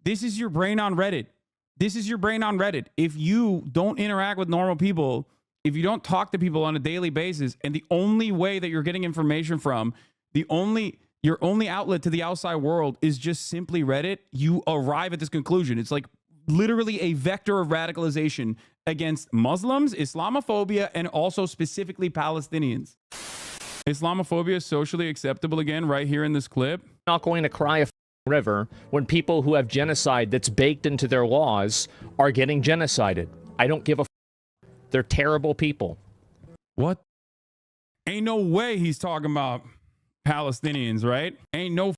This is your brain on Reddit. This is your brain on Reddit. If you don't interact with normal people, if you don't talk to people on a daily basis, and the only way that you're getting information from, your only outlet to the outside world is just simply Reddit, you arrive at this conclusion. It's like literally a vector of radicalization against Muslims, Islamophobia, and also specifically Palestinians. Islamophobia is socially acceptable again right here in this clip. Not going to cry a river when people who have genocide that's baked into their laws are getting genocided. I don't give a They're terrible people. What? Ain't no way he's talking about Palestinians, right? Ain't no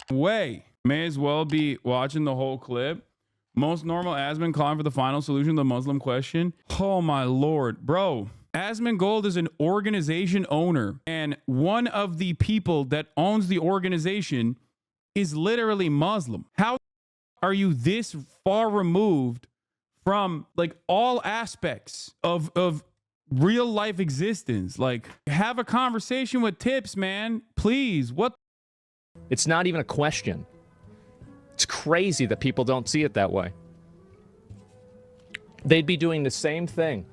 way. May as well be watching the whole clip. Most normal Asmon calling for the final solution to the Muslim question. Oh my Lord, bro. AsmonGold is an organization owner, and one of the people that owns the organization is literally Muslim. How are you this far removed from like all aspects of real life existence? Like, have a conversation with Tips, man. Please. What? It's not even a question. It's crazy that people don't see it that way. They'd be doing the same thing.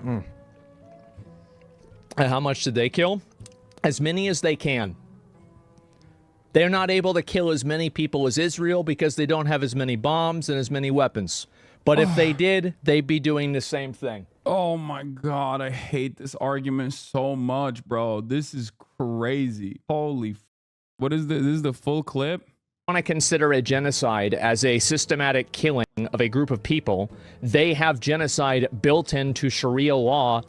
And how much did they kill? As many as they can. They're not able to kill as many people as Israel because they don't have as many bombs and as many weapons. But if they did, they'd be doing the same thing. Oh my God, I hate this argument so much, bro. This is crazy. Holy what is this? This is the full clip? Want to consider a genocide as a systematic killing of a group of people. They have genocide built into Sharia law.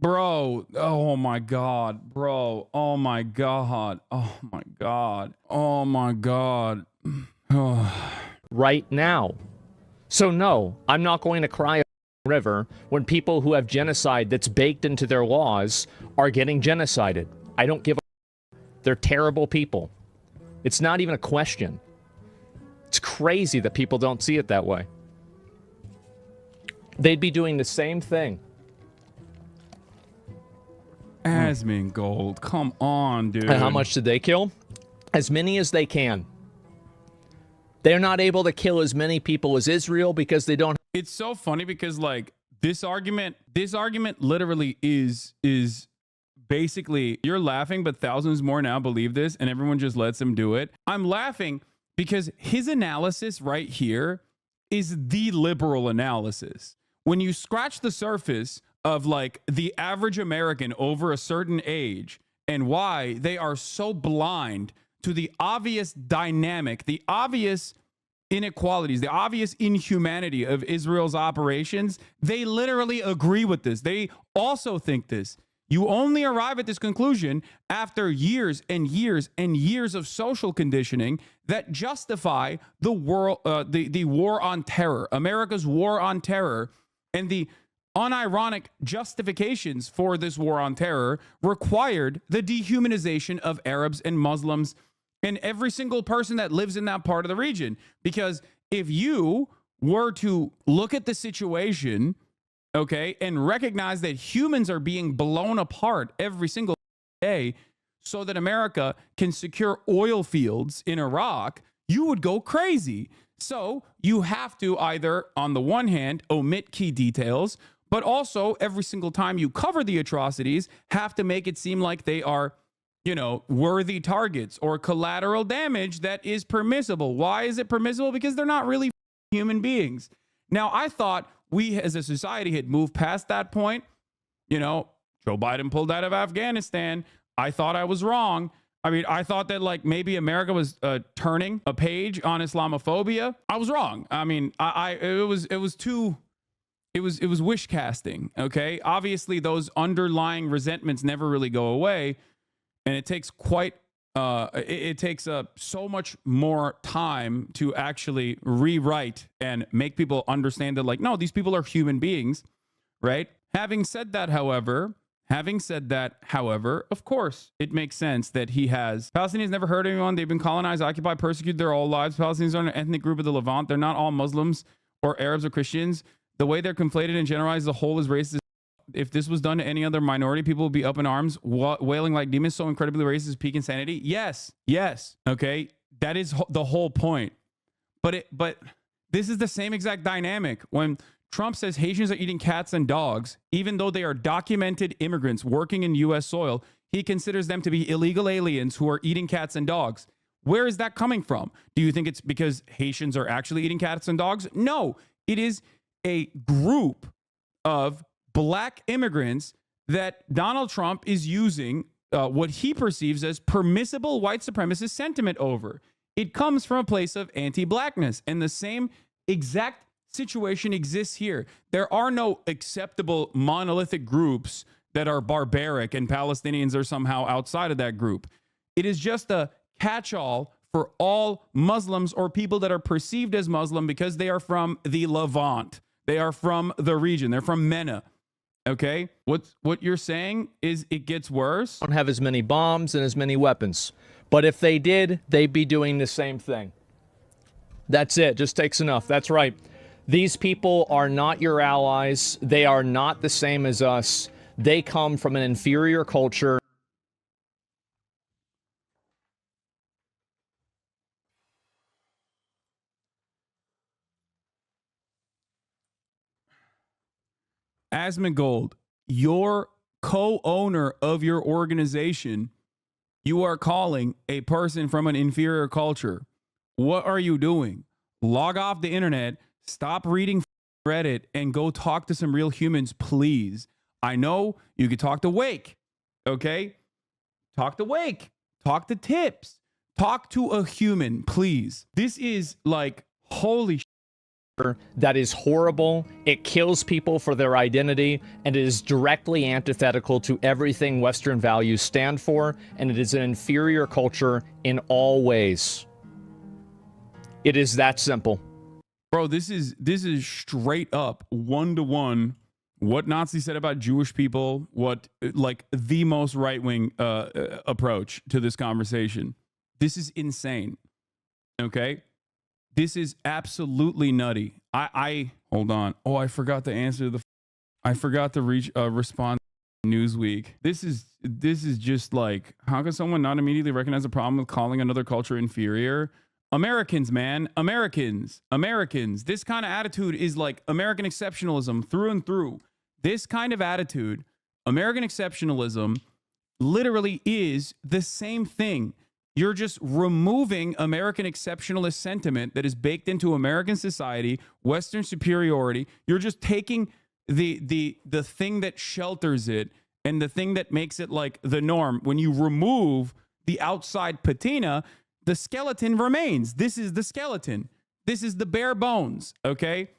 Bro, oh my God, bro, oh my God, oh my God, oh my God. Right now. So no, I'm not going to cry a river when people who have genocide that's baked into their laws are getting genocided. I don't give a They're terrible people. It's not even a question. It's crazy that people don't see it that way. They'd be doing the same thing. AsmonGold, come on, dude. And how much did they kill? As many as they can. They're not able to kill as many people as Israel because they don't. It's so funny because like this argument literally is basically, you're laughing, but thousands more now believe this and everyone just lets them do it. I'm laughing because his analysis right here is the liberal analysis. When you scratch the surface of like the average American over a certain age and why they are so blind to the obvious dynamic, the obvious inequalities, the obvious inhumanity of Israel's operations, they literally agree with this. They also think this. You only arrive at this conclusion after years and years and years of social conditioning that justify the world, the war on terror, America's war on terror, and the unironic justifications for this war on terror required the dehumanization of Arabs and Muslims and every single person that lives in that part of the region. Because if you were to look at the situation, okay, and recognize that humans are being blown apart every single day so that America can secure oil fields in Iraq, you would go crazy. So you have to either, on the one hand, omit key details, but also every single time you cover the atrocities, have to make it seem like they are, you know, worthy targets or collateral damage that is permissible. Why is it permissible? Because they're not really human beings. Now, I thought we as a society had moved past that point. You know, Joe Biden pulled out of Afghanistan. I thought I was wrong. I mean, I thought that like maybe America was turning a page on Islamophobia. I was wrong. I mean, it was wish casting. Okay. Obviously those underlying resentments never really go away. And it takes so much more time to actually rewrite and make people understand that like, no, these people are human beings, right? Having said that, however, of course, it makes sense that he has Palestinians never hurt anyone. They've been colonized, occupied, persecuted their whole lives. Palestinians are an ethnic group of the Levant. They're not all Muslims or Arabs or Christians. The way they're conflated and generalized as a whole is racist. if this was done to any other minority, people would be up in arms, wailing like demons, so incredibly racist, peak insanity. Yes. Okay. That is the whole point. But this is the same exact dynamic when Trump says Haitians are eating cats and dogs, even though they are documented immigrants working in U.S. soil. He considers them to be illegal aliens who are eating cats and dogs. Where is that coming from? Do you think it's because Haitians are actually eating cats and dogs? No, it is a group of black immigrants that Donald Trump is using what he perceives as permissible white supremacist sentiment over. It comes from a place of anti-blackness, and the same exact situation exists here. There are no acceptable monolithic groups that are barbaric, and Palestinians are somehow outside of that group. It is just a catch-all for all Muslims or people that are perceived as Muslim because they are from the Levant. They are from the region. They're from MENA. Okay? What you're saying is it gets worse. Don't have as many bombs and as many weapons. But if they did, they'd be doing the same thing. That's it. Just takes enough. That's right. These people are not your allies. They are not the same as us. They come from an inferior culture. AsmonGold, your co-owner of your organization, you are calling a person from an inferior culture. What are you doing? Log off the internet, stop reading Reddit, and go talk to some real humans, please. I know you could talk to Wake, okay? Talk to Wake. Talk to Tips. Talk to a human, please. This is like, holy shit. That is horrible. It kills people for their identity, and it is directly antithetical to everything Western values stand for, and it is an inferior culture in all ways. It is that simple. Bro, this is straight up one-to-one what Nazis said about Jewish people, what like the most right-wing approach to this conversation. This is insane. Okay? This is absolutely nutty. I hold on. Oh, I forgot to answer I forgot to respond to Newsweek. This is just like, how can someone not immediately recognize a problem with calling another culture inferior? Americans, man. Americans. This kind of attitude is like American exceptionalism through and through. This kind of attitude, American exceptionalism, literally is the same thing. You're just removing American exceptionalist sentiment that is baked into American society, Western superiority. You're just taking the thing that shelters it and the thing that makes it like the norm. When you remove the outside patina, the skeleton remains. This is the skeleton. This is the bare bones, okay?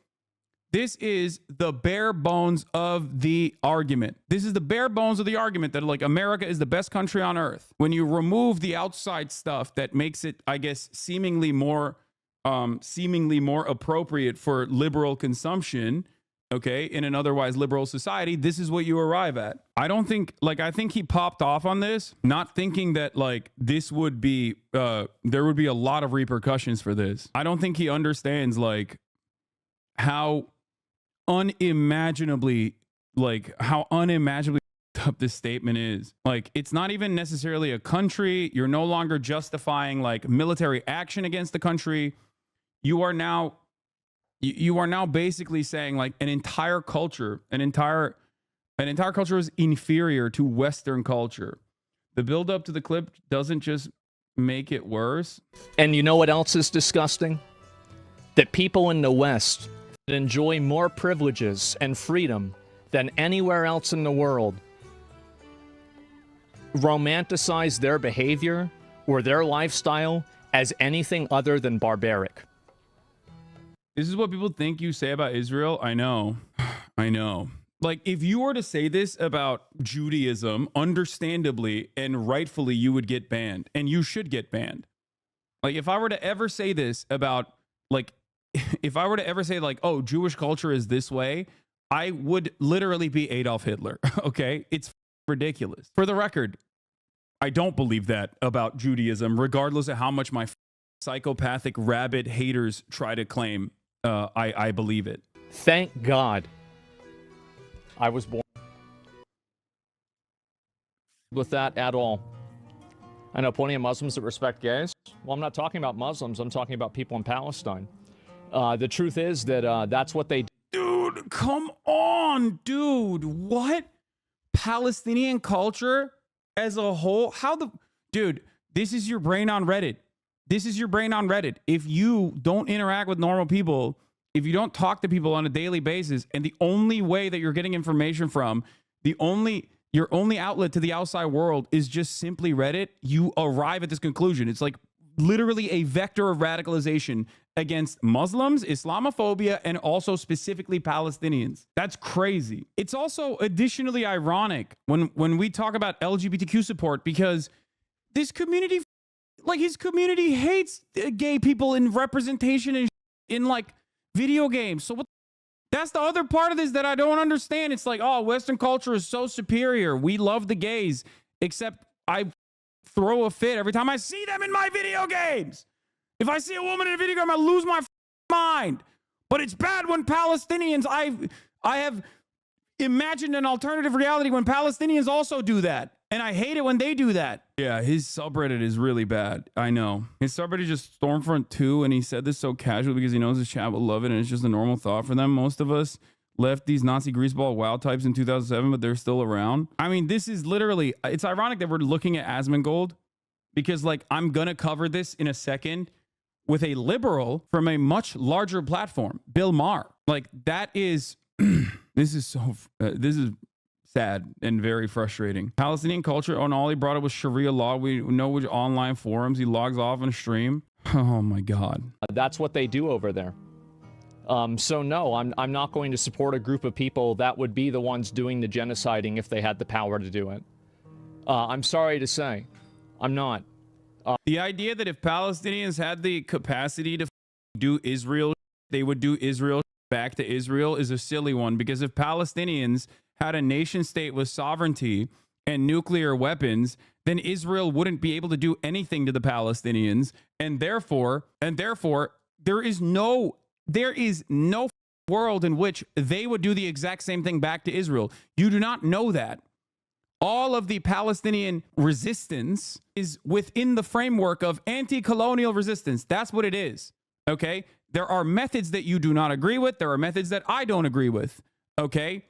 This is the bare bones of the argument. This is the bare bones of the argument that like America is the best country on earth. When you remove the outside stuff that makes it, I guess, seemingly more appropriate for liberal consumption, okay, in an otherwise liberal society, this is what you arrive at. I think he popped off on this, not thinking that like this would be, there would be a lot of repercussions for this. I don't think he understands like how unimaginably up this statement is. Like, it's not even necessarily a country. You're no longer justifying like military action against the country. You are now basically saying like an entire culture is inferior to Western culture. The build up to the clip doesn't just make it worse. And you know what else is disgusting? That people in the West that enjoy more privileges and freedom than anywhere else in the world romanticize their behavior or their lifestyle as anything other than barbaric. This is what people think you say about Israel. I know. Like, if you were to say this about Judaism, understandably and rightfully, you would get banned, and you should get banned. Like, if I were to ever say this about, like, oh, Jewish culture is this way, I would literally be Adolf Hitler. Okay? It's ridiculous. For the record, I don't believe that about Judaism, regardless of how much my psychopathic rabid haters try to claim. I believe it. Thank God I was born. with that at all. I know plenty of Muslims that respect gays. Well, I'm not talking about Muslims. I'm talking about people in Palestine. The truth is that that's what they do. Dude, come on, dude. What? Palestinian culture as a whole? Dude, this is your brain on Reddit. This is your brain on Reddit. If you don't interact with normal people, if you don't talk to people on a daily basis, and the only way that you're getting information from, your only outlet to the outside world is just simply Reddit, you arrive at this conclusion. It's like literally a vector of radicalization against Muslims, Islamophobia, and also specifically Palestinians. That's crazy. It's also additionally ironic when we talk about LGBTQ support, because this community, like his community, hates gay people in representation and in like video games. So that's the other part of this that I don't understand. It's like, oh, Western culture is so superior. We love the gays, except I throw a fit every time I see them in my video games. If I see a woman in a video game, I lose my mind. But it's bad when Palestinians, I have imagined an alternative reality when Palestinians also do that. And I hate it when they do that. Yeah, his subreddit is really bad. I know. His subreddit is just Stormfront 2, and he said this so casually because he knows his chat will love it, and it's just a normal thought for them. Most of us left these Nazi greaseball WoW types in 2007, but they're still around. I mean, this is literally, it's ironic that we're looking at Asmongold, because like I'm gonna cover this in a second with a liberal from a much larger platform, Bill Maher. Like that is, this is sad and very frustrating. Palestinian culture, and all he brought up was Sharia law. We know which online forums he logs off and stream. Oh my God. That's what they do over there. So no, I'm not going to support a group of people that would be the ones doing the genociding if they had the power to do it. I'm sorry to say, I'm not. The idea that if Palestinians had the capacity to do Israel, they would do Israel back to Israel is a silly one, because if Palestinians had a nation state with sovereignty and nuclear weapons, then Israel wouldn't be able to do anything to the Palestinians, and therefore there is no world in which they would do the exact same thing back to Israel. You do not know that. All of the Palestinian resistance is within the framework of anti-colonial resistance. That's what it is. Okay? There are methods that you do not agree with. There are methods that I don't agree with. Okay?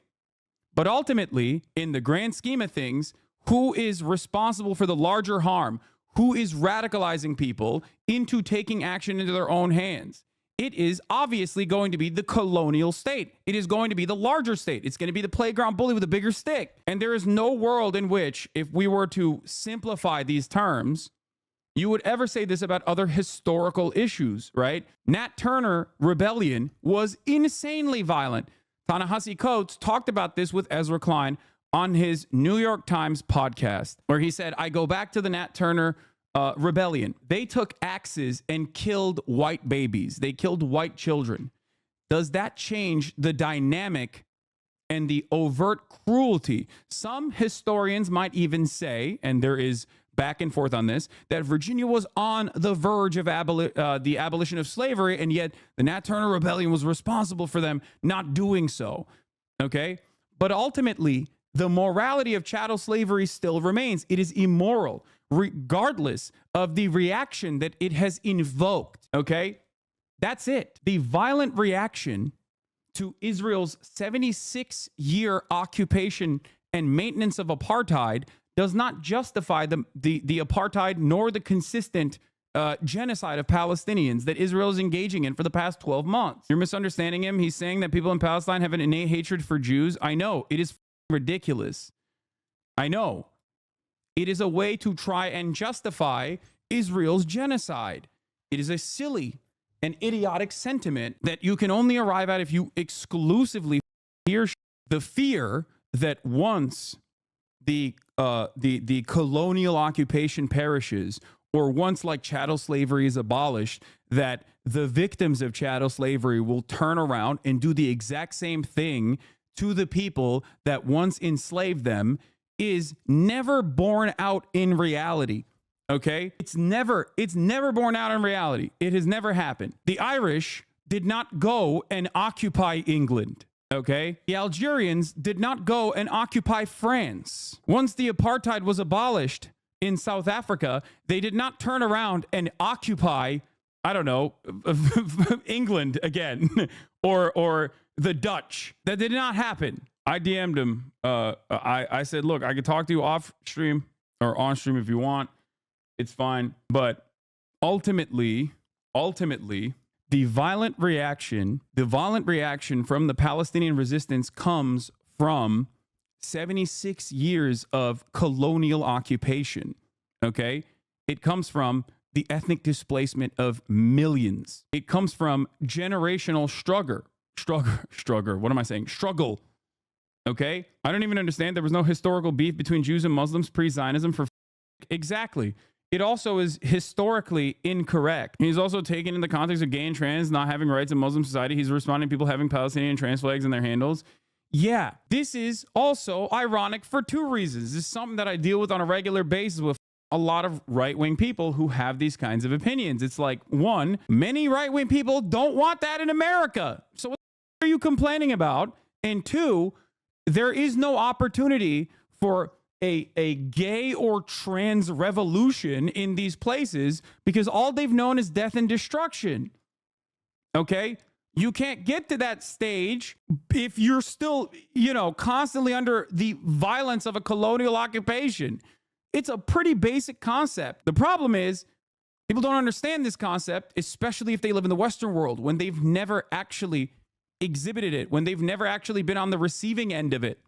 But ultimately, in the grand scheme of things, who is responsible for the larger harm? Who is radicalizing people into taking action into their own hands? It is obviously going to be the colonial state. It is going to be the larger state. It's going to be the playground bully with a bigger stick. And there is no world in which, if we were to simplify these terms, you would ever say this about other historical issues, right? Nat Turner rebellion was insanely violent. Ta-Nehisi Coates talked about this with Ezra Klein on his New York Times podcast, where he said, I go back to the Nat Turner rebellion. They took axes and killed white babies. They killed white children. Does that change the dynamic and the overt cruelty? Some historians might even say, and there is back and forth on this, that Virginia was on the verge of the abolition of slavery, and yet the Nat Turner Rebellion was responsible for them not doing so. Okay? But ultimately, the morality of chattel slavery still remains. It is immoral, regardless of the reaction that it has invoked. Okay? That's it. The violent reaction to Israel's 76-year occupation and maintenance of apartheid does not justify the apartheid nor the consistent genocide of Palestinians that Israel is engaging in for the past 12 months. You're misunderstanding him. He's saying that people in Palestine have an innate hatred for Jews. I know. It is ridiculous. I know. It is a way to try and justify Israel's genocide. It is a silly and idiotic sentiment that you can only arrive at if you exclusively hear the fear that once the colonial occupation perishes, or once like chattel slavery is abolished, that the victims of chattel slavery will turn around and do the exact same thing to the people that once enslaved them, is never borne out in reality. Okay? It's never borne out in reality. It has never happened. The Irish did not go and occupy England. Okay? The Algerians did not go and occupy France. Once the apartheid was abolished in South Africa, they did not turn around and occupy, I don't know, England again or the Dutch. That did not happen. I DM'd him. I said, look, I could talk to you off stream or on stream if you want. It's fine. But ultimately, the violent reaction from the Palestinian resistance comes from 76 years of colonial occupation. Okay? It comes from the ethnic displacement of millions. It comes from generational struggle. What am I saying? Struggle. Okay? I don't even understand. There was no historical beef between Jews and Muslims pre-Zionism for exactly. It also is historically incorrect. He's also taken in the context of gay and trans not having rights in Muslim society. He's responding to people having Palestinian trans flags in their handles. Yeah, this is also ironic for two reasons. This is something that I deal with on a regular basis with a lot of right-wing people who have these kinds of opinions. It's like, one, many right-wing people don't want that in America. So what are you complaining about? And two, there is no opportunity for a gay or trans revolution in these places because all they've known is death and destruction. Okay? You can't get to that stage if you're still, constantly under the violence of a colonial occupation. It's a pretty basic concept. The problem is people don't understand this concept, especially if they live in the Western world, when they've never actually exhibited it, when they've never actually been on the receiving end of it.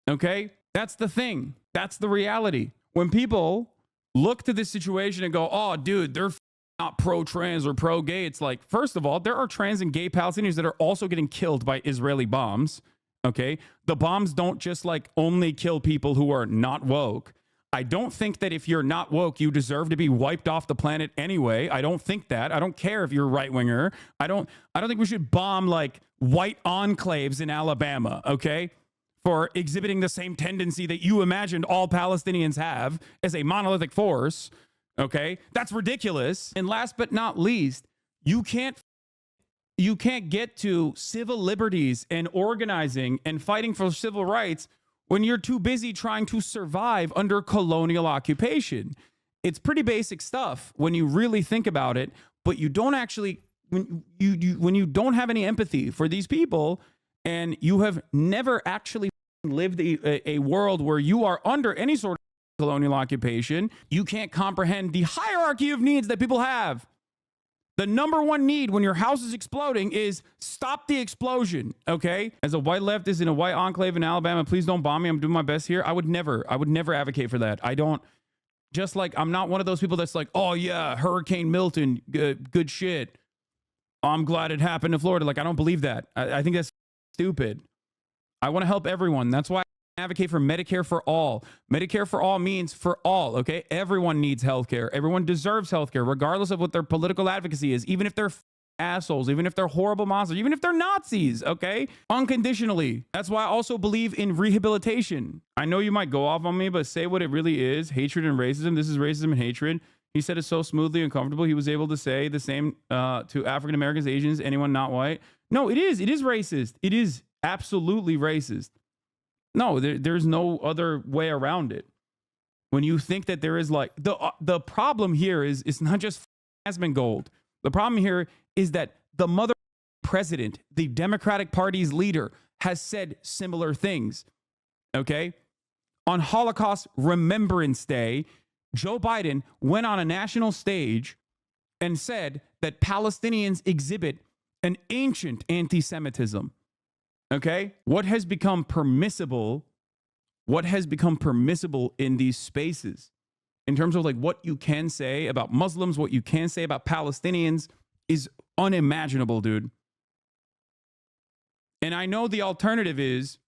Okay? That's the thing. That's the reality. When people look to this situation and go, oh, dude, they're not pro-trans or pro-gay. It's like, first of all, there are trans and gay Palestinians that are also getting killed by Israeli bombs. Okay? The bombs don't just like only kill people who are not woke. I don't think that if you're not woke, you deserve to be wiped off the planet anyway. I don't think that. I don't care if you're a right-winger. I don't think we should bomb like white enclaves in Alabama, okay? For exhibiting the same tendency that you imagined all Palestinians have as a monolithic force, okay? That's ridiculous. And last but not least, you can't get to civil liberties and organizing and fighting for civil rights when you're too busy trying to survive under colonial occupation. It's pretty basic stuff when you really think about it, but you don't actually, when you don't have any empathy for these people and you have never actually lived a world where you are under any sort of colonial occupation, you can't comprehend the hierarchy of needs that people have. The number one need when your house is exploding is stop the explosion, okay? As a white leftist in a white enclave in Alabama, please don't bomb me. I'm doing my best here. I would never advocate for that. I'm not one of those people that's like, oh yeah, Hurricane Milton, good shit. I'm glad it happened in Florida. Like, I don't believe that. I think that's stupid. I want to help everyone. That's why I advocate for Medicare for all. Medicare for all means for all, okay? Everyone needs healthcare. Everyone deserves healthcare, regardless of what their political advocacy is, even if they're assholes, even if they're horrible monsters, even if they're Nazis, okay? Unconditionally. That's why I also believe in rehabilitation. I know you might go off on me, but say what it really is. Hatred and racism. This is racism and hatred. He said it so smoothly and comfortable. He was able to say the same to African Americans, Asians, anyone not white. No, it is. It is racist. It is absolutely racist. No, there's no other way around it. When you think that there is like the problem here is it's not just AsmonGold. The problem here is that the mother president, the Democratic Party's leader, has said similar things. Okay? On Holocaust Remembrance Day, Joe Biden went on a national stage and said that Palestinians exhibit an ancient anti-Semitism. Okay? What has become permissible in these spaces in terms of like what you can say about Muslims, what you can say about Palestinians is unimaginable, dude. And I know the alternative is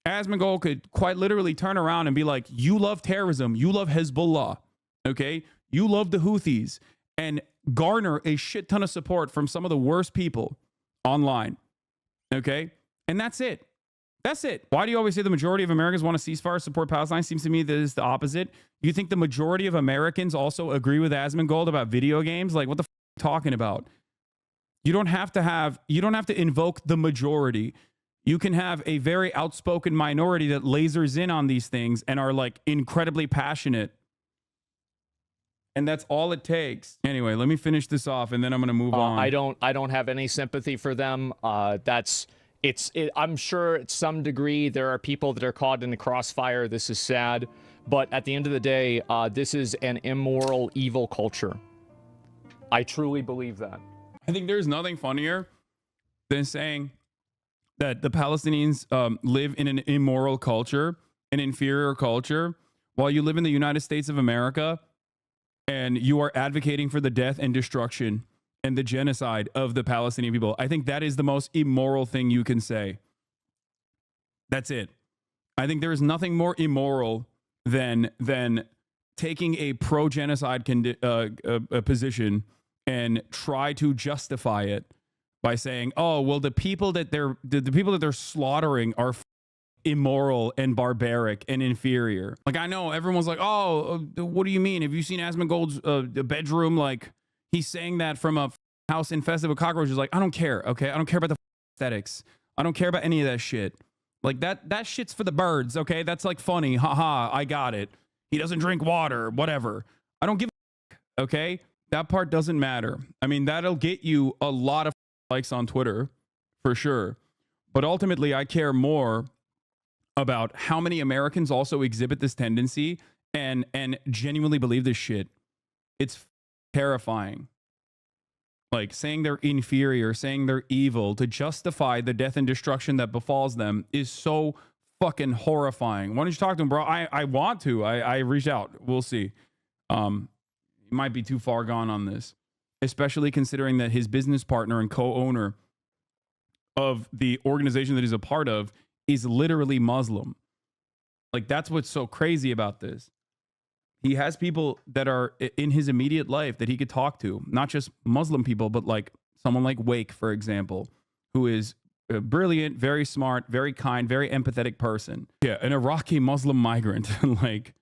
AsmonGold could quite literally turn around and be like, you love terrorism, you love Hezbollah, okay? You love the Houthis, and garner a shit ton of support from some of the worst people online, okay? And that's it. That's it. Why do you always say the majority of Americans want a ceasefire, support Palestine? Seems to me that it's the opposite. You think the majority of Americans also agree with AsmonGold about video games? Like, what the f are you talking about? You don't have to invoke the majority. You can have a very outspoken minority that lasers in on these things and are like incredibly passionate. And that's all it takes. Anyway, let me finish this off and then I'm going to move on. I don't have any sympathy for them. I'm sure at some degree there are people that are caught in the crossfire. This is sad. But at the end of the day, this is an immoral, evil culture. I truly believe that. I think there's nothing funnier than saying that the Palestinians live in an immoral culture, an inferior culture, while you live in the United States of America and you are advocating for the death and destruction and the genocide of the Palestinian people. I think that is the most immoral thing you can say. That's it. I think there is nothing more immoral than taking a pro-genocide position and try to justify it by saying, "Oh, well, the people that they're slaughtering are immoral and barbaric and inferior." Like, I know everyone's like, "Oh, what do you mean? Have you seen Asmongold's bedroom? Like, he's saying that from a house infested with cockroaches." Like, I don't care. Okay, I don't care about the aesthetics. I don't care about any of that shit. Like, that shit's for the birds. Okay, that's like funny. Haha, I got it. He doesn't drink water. Whatever. I don't give a fuck. Okay, that part doesn't matter. I mean, that'll get you a lot of likes on Twitter for sure. But ultimately, I care more about how many Americans also exhibit this tendency and genuinely believe this shit. It's terrifying. Like, saying they're inferior, saying they're evil to justify the death and destruction that befalls them is so fucking horrifying. Why don't you talk to him, bro? I want to. I reached out. We'll see. He might be too far gone on this, especially considering that his business partner and co-owner of the organization that he's a part of is literally Muslim. Like, that's what's so crazy about this. He has people that are in his immediate life that he could talk to, not just Muslim people, but like someone like Wake, for example, who is a brilliant, very smart, very kind, very empathetic person. Yeah, an Iraqi Muslim migrant. Like,